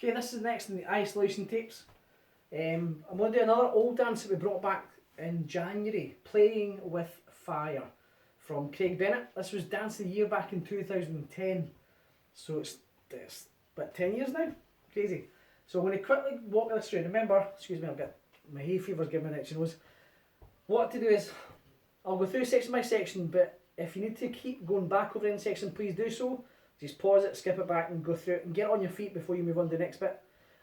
Okay, this is next in the isolation tapes. I'm going to do another old dance that we brought back in January, Playing with Fire, from Craig Bennett. This was Dance of the Year back in 2010, so it's about 10 years now. Crazy. So I'm going to quickly walk this through. Remember, excuse me, I've got my hay fever's giving me an itchy nose. What to do is, I'll go through section by section, but if you need to keep going back over any section, please do so. Just pause it, skip it back and go through it and get on your feet before you move on to the next bit.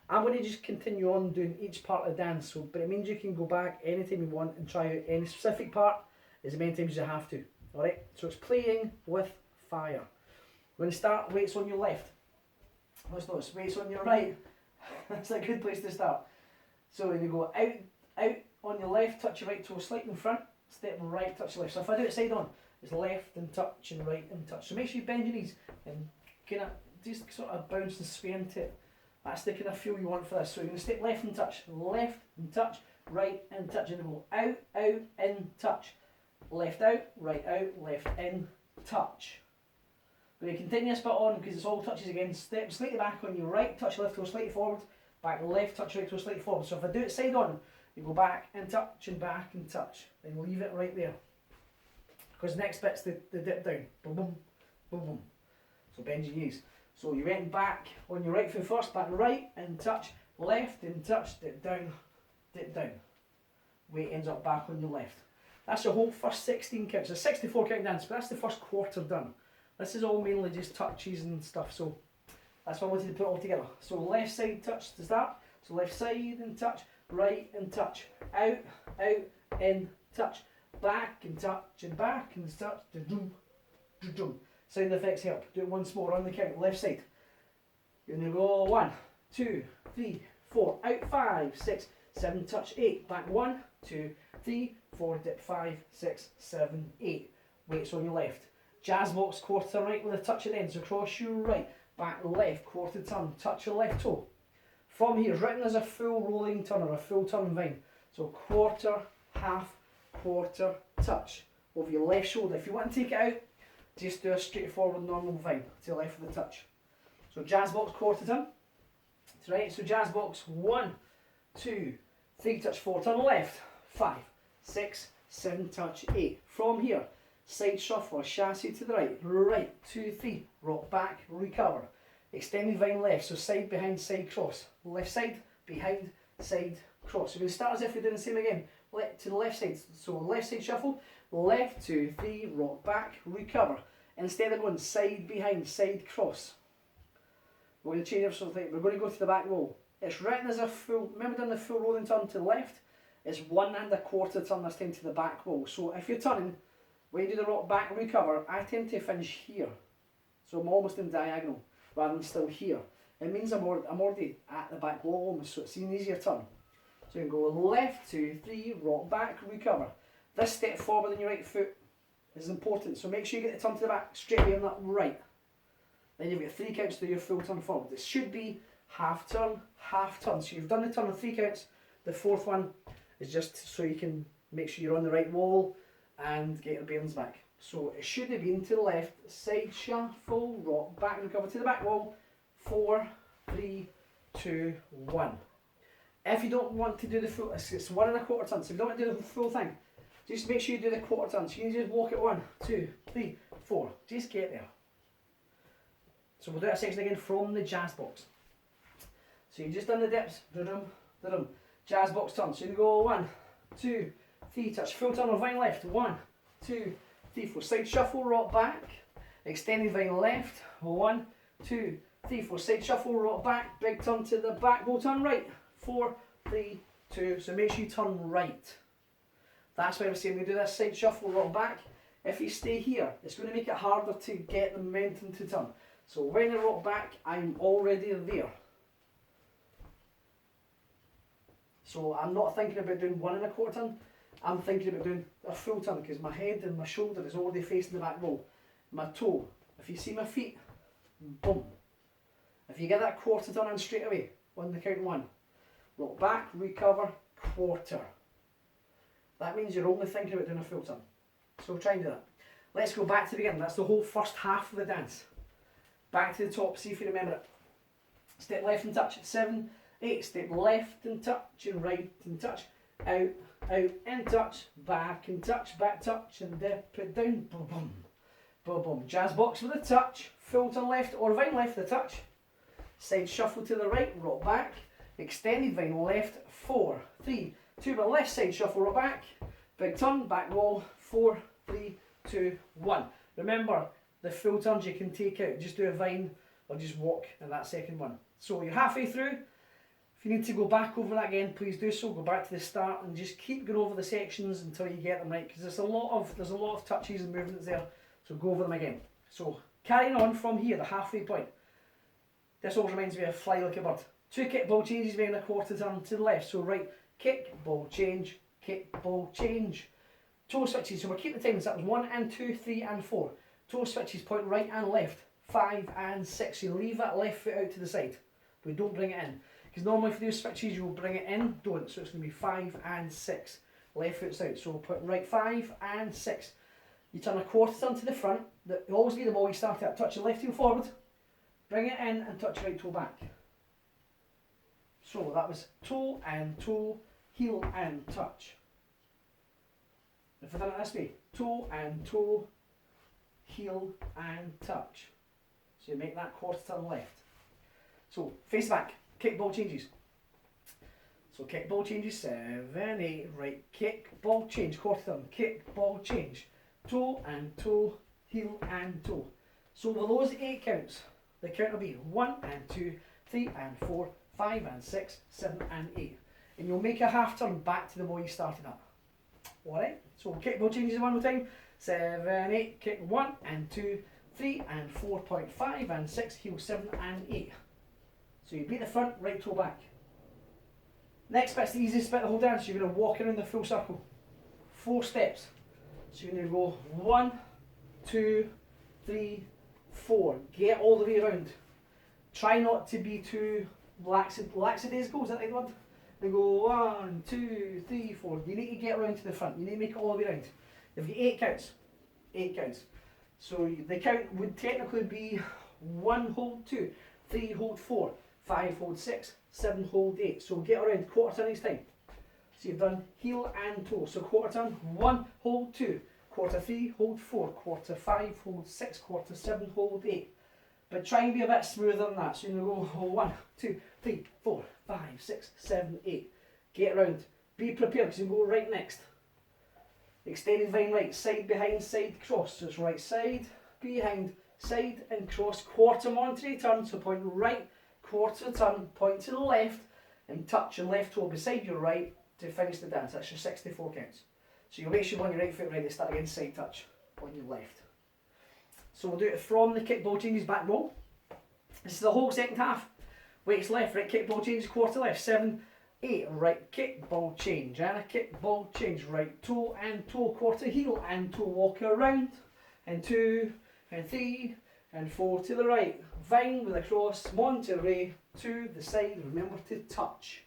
I'm going to just continue on doing each part of the dance, so, but it means you can go back anytime you want and try out any specific part as many times as you have to. Alright, so it's Playing with Fire. We're going to start weights on your left. Let's notice weights on your right. That's a good place to start. So when you go out on your left, touch your right toe slightly in front, step right, touch your left. So if I do it side on, it's left and touch and right and touch. So make sure you bend your knees and kind of just sort of bounce and sway into it. That's the kind of feel you want for this. So you're going to step left and touch, right and touch, and go out, in, touch, left out, right out, left in, touch. We're going to continue this bit on because it's all touches again. Step slightly back on your right, touch your left toe slightly forward, back left, touch your right toe slightly forward. So if I do it side on, you go back and touch and back and touch, then leave it right there. Because the next bit's the dip down. Boom, boom, boom, boom. So bend your knees. So you went back on your right foot first, back right and touch, left and touch, dip down, dip down. Weight ends up back on your left. That's the whole first 16 counts. It's a 64 count dance, but that's the first quarter done. This is all mainly just touches and stuff, so that's why I wanted to put it all together. So left side touch to start. So left side and touch, right and touch, out, in, touch, back and touch and back and touch, da-doom, da-doom. Sound effects help. Do it once more on the count. Left side. You're going to go 1, 2, 3, 4, out 5, 6, 7, touch 8. Back 1, 2, 3, 4, dip 5, 6, 7, 8. Weights on your left. Jazz box quarter right with a touch at the end. So cross your right, back left, quarter turn, touch your left toe. From here, it's written as a full rolling turn or a full turn vine. So quarter, half, quarter, touch over your left shoulder. If you want to take it out, just do a straightforward normal vine to the left of the touch. So jazz box quarter turn. That's right. So jazz box 1, 2, 3 touch 4 turn left, 5, 6, 7 touch 8. From here, side shuffle, chassis to the right, 2, 3, rock back, recover. Extended vine left, so side behind side cross. Left side, behind side cross. So we're going to start as if we're doing the same again. To the left side, so left side shuffle, left 2, 3, rock back, recover. Instead of going side behind side cross, we're going to change it so we're going to go to the back roll. It's written as a full, remember doing the full rolling turn to the left? It's 1 1/4 turn this time to the back roll. So if you're turning, when you do the rock back recover, I tend to finish here. So I'm almost in diagonal rather than still here. It means I'm already at the back wall almost, so it's an easier turn. So you can go left 2, 3, rock back, recover. This step forward on your right foot is important, so make sure you get the turn to the back straight away on that right. Then you've got 3 counts to do your full turn forward. This should be half turn, half turn. So you've done the turn of 3 counts. The 4th one is just so you can make sure you're on the right wall and get your bearings back. So it should have been to the left, side shuffle, rock back, recover to the back wall, 4, 3, 2, 1. If you don't want to do the full, it's 1 1/4 turn, so if you don't want to do the full thing, just make sure you do the quarter turn. So you can just walk it 1, 2, 3, 4, just get there. So we'll do that section again from the jazz box. So you've just done the dips, da-dum, da-dum. Jazz box turn, so you can go 1, 2, 3, touch full turn of vine left, 1, 2, 3, 4, side shuffle, rock back, extended vine left, 1, 2, 3, 4, side shuffle, rock back, big turn to the back, go turn right, 4, 3, 2, so make sure you turn right. That's why we're saying we do this side shuffle, rock back. If you stay here, it's going to make it harder to get the momentum to turn. So when I rock back, I'm already there. So I'm not thinking about doing 1 1/4 turn, I'm thinking about doing a full turn because my head and my shoulder is already facing the back roll. My toe, if you see my feet, boom. If you get that quarter turn in straight away, on the count 1, rock back, recover, quarter. That means you're only thinking about doing a full turn. So try and do that. Let's go back to the beginning. That's the whole first half of the dance. Back to the top, see if you remember it. step left and touch, 7, 8, step left and touch, and right and touch, out, out, and touch, back touch, and dip it down, boom, boom, boom, boom. Jazz box with a touch, full turn left or vine left the touch, side shuffle to the right, rock back, extended vine left, 4, 3, 2, but left side shuffle, rock back, big turn, back wall, 4, 3, 2, 1. Remember, the full turns you can take out, just do a vine or just walk in that second one. So you're halfway through. If you need to go back over that again, please do so. Go back to the start and just keep going over the sections until you get them right, because there's a lot of touches and movements there. So go over them again. So carrying on from here, the halfway point. This always reminds me of fly like a bird. 2 kick ball changes being a quarter turn to the left. So right kick, ball, change, kick, ball, change. Toe switches, so we'll keep the timings. That was 1 and 2, 3 and 4. Toe switches point right and left, 5 and 6. You leave that left foot out to the side, but don't bring it in. Because normally for those switches you'll bring it in, don't. So it's going to be 5 and 6. Left foot's out, so we'll put right 5 and 6. You turn a quarter turn to the front. It'll always be the ball you start at. Touch your left heel forward, bring it in and touch your right toe back. So that was toe and toe, heel and touch. If I done it this way, toe and toe, heel and touch. So you make that quarter turn left. So face back, kick ball changes. So kick ball changes, 7, 8, right kick, ball change, quarter turn, kick, ball change, toe and toe, heel and toe. So with those 8 counts, the count will be 1 and 2, 3 and 4, 5 and 6, 7 and 8. And you'll make a half turn back to the way you started at. Alright, so kick ball changes one more time. 7, 8, kick 1 and 2, 3 and 4.5 and 6, heel 7 and 8. So you beat the front, right toe back. Next bit's the easiest bit of the whole dance. You're going to walk around the full circle. 4 steps. So you're going to go 1, 2, 3, 4. Get all the way around. Try not to be too lackadaisical, is that the right word? They go 1, 2, 3, 4. You need to get around to the front. You need to make it all the way around. You've got 8 counts. 8 counts. So the count would technically be 1 hold 2, 3 hold 4, 5 hold 6, 7 hold 8. So get around quarter turn each time. So you've done heel and toe. So quarter turn, 1 hold 2, quarter 3 hold 4, quarter 5 hold 6, quarter 7 hold 8. But try and be a bit smoother than that. So you're going to go 1, 2, 3, 4, 5, 6, 7, 8. Get around. Be prepared because you go right next. Extended vine right, side behind, side cross. So it's right side, behind, side and cross. Quarter Monterey turn, so point right, quarter turn, point to the left and touch your left toe beside your right to finish the dance. That's your 64 counts. So you'll make sure on your right foot ready to start again, side touch on your left. So we'll do it from the kick ball changes back roll. This is the whole second half. Weights left, right kick ball changes, quarter left, 7, 8, right kick ball change, and a kick ball change, right toe and toe, quarter heel and toe, walk around, and 2, and 3, and 4 to the right, vine with a cross, Monterey to the side, remember to touch.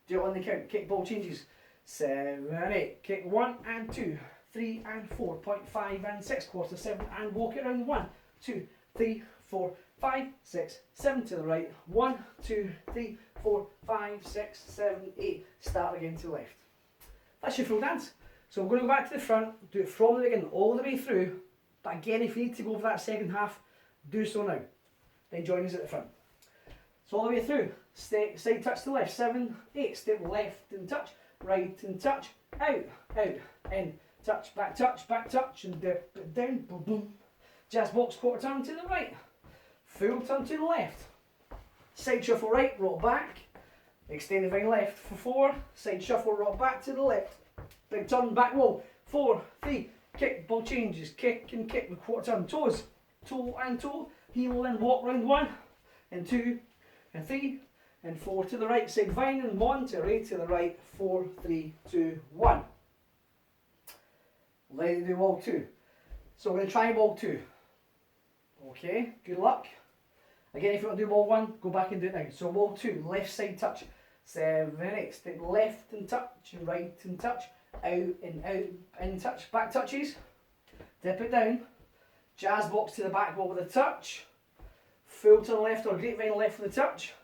Do it on the count, kick ball changes, 7, 8, kick 1 and 2, 3 and 4.5 and 6, quarter 7 and walk it around, 1, 2, 3, 4, 5, 6, 7 to the right, 1, 2, 3, 4, 5, 6, 7, 8, start again to the left. That's your full dance. So we're going to go back to the front, do it from the beginning all the way through, but again if you need to go for that second half, do so now. Then join us at the front. So all the way through, side touch to the left, 7, 8, step left and touch, right and touch, out, out, in, touch, back touch, and dip it down, boom, boom. Jazz box, quarter turn to the right, full turn to the left, side shuffle right, rock back, extend the vine left for 4, side shuffle, rock back to the left, big turn, back wall, 4, 3, kick, ball changes, kick and kick with quarter turn, toes, toe and toe, heel and walk round 1, and 2, and 3, and 4 to the right, side vine and Monterey to the right, 4, 3, 2, 1. Ready to do wall 2. So we're going to try wall 2. Okay, good luck. Again, if you want to do wall 1, go back and do it now. So wall 2, left side touch, 7, 8, step left and touch, right and touch, out and touch, back touches, dip it down, jazz box to the back wall with a touch, full turn left or grapevine left for the touch.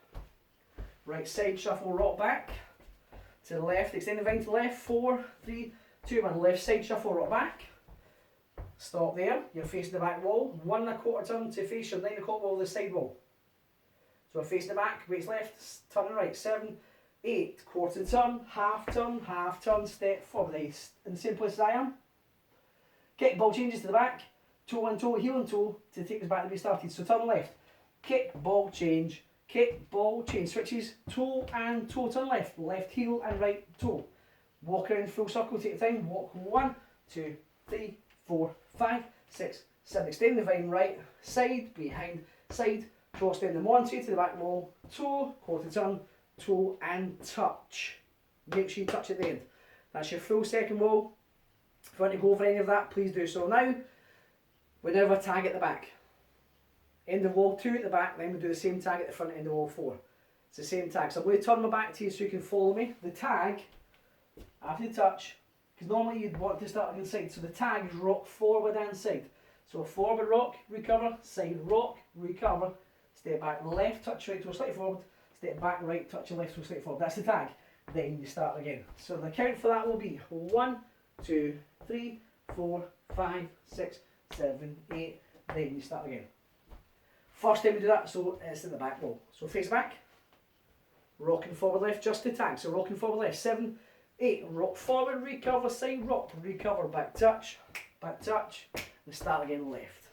Right side shuffle, rock back. To the left, extend the vine to the left. 4, 3, 2, 1. Left side shuffle, rock back. Stop there. You're facing the back wall. 1 1/4 turn to face your 9 o'clock wall, the side wall. So facing the back, weights left, turn right. 7, 8, quarter turn, half turn, step forward. Nice. In the same place as I am. Kick, ball changes to the back. Toe and toe, heel and toe to take us back to be started. So turn left. Kick, ball change. Kick, ball change. Switches, toe and toe, turn left. Left heel and right toe. Walk around full circle, take your time. Walk 1, 2, 3, 4, 5, 6, 7. Extend the vine right, side, behind, side. Cross down the Monty to the back wall. Toe, quarter turn, toe and touch. Make sure you touch at the end. That's your full second wall. If you want to go for any of that, please do so now. We now have a tag at the back. End of wall 2 at the back, then we do the same tag at the front, end of wall 4. It's the same tag. So I'm going to turn my back to you so you can follow me. The tag, after the touch, because normally you'd want to start inside, so the tag is rock forward and side. So forward rock, recover, side rock, recover, step back left, touch right toe slightly forward, step back right, touch your left toe slightly forward. That's the tag. Then you start again. So the count for that will be 1, 2, 3, 4, 5, 6, 7, 8, then you start again. First time we do that, so it's in the back wall. So face back, rocking forward left, just the tag. So rocking forward left, 7, 8, rock forward, recover, side rock, recover, back touch, and start again left.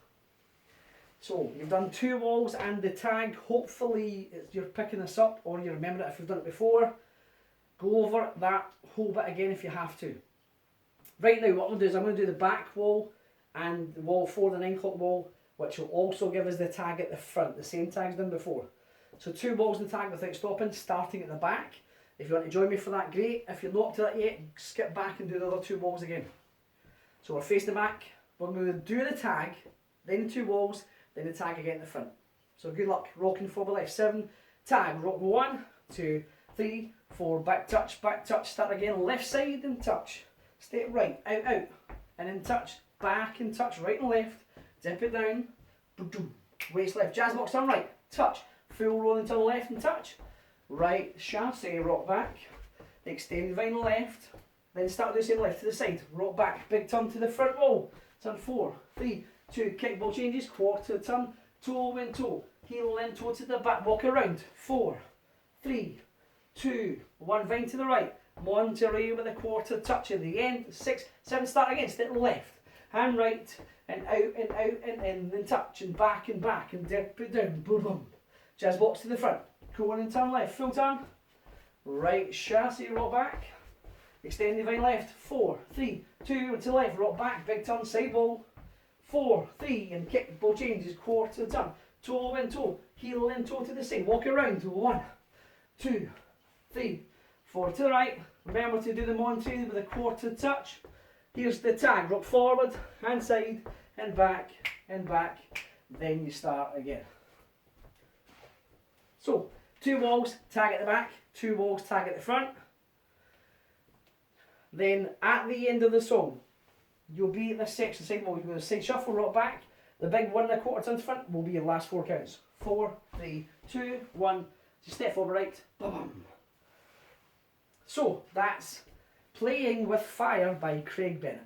So you've done 2 walls and the tag. Hopefully you're picking this up or you remember it if you've done it before. Go over that whole bit again if you have to. Right now what I'm going to do is I'm going to do the back wall and the wall 4, the 9 o'clock wall, which will also give us the tag at the front, the same tags done before. So 2 walls and tag without stopping, starting at the back. If you want to join me for that, great. If you're not to that yet, skip back and do the other 2 walls again. So we're facing the back, we're going to do the tag, then the 2 walls, then the tag again at the front. So good luck, rocking forward left, 7, tag, rock 1, 2, 3, 4, back touch, start again, left side and touch. Step right, out, and then touch, back and touch, right and left, dip it down, boom, waist left, jazz box turn right, touch, full rolling turn left and touch, right, chassé, rock back, extend vine left, then start the same left to the side, rock back, big turn to the front wall, turn 4, 3, 2, kick ball changes, quarter turn, toe and toe, heel and toe to the back, walk around, 4, 3, 2, 1, vine to the right, Monterey with a quarter touch at the end, 6, 7, start again, step left, hand right, and out and out and in, and touch and back and dip it down, boom boom. Jazz box to the front, go on and turn left, full turn, right chassé, rock back, extend the vine left, 4, 3, 2, and to the left, rock back, big turn, side ball, 4, 3, and kick, ball changes, quarter turn, toe and toe, heel and toe to the side, walk around, 1, 2, 3, 4 to the right, remember to do the Monty with a quarter touch. Here's the tag, rock forward, hand side, and back, then you start again. So, 2 walls, tag at the back, 2 walls, tag at the front. Then at the end of the song, you'll be at this section, side wall, you're going to side shuffle, rock back. The big 1 1/4 turn to front will be your last 4 counts. 4, 3, 2, 1, just step forward right, boom. So, that's Playing with Fire by Craig Bennett.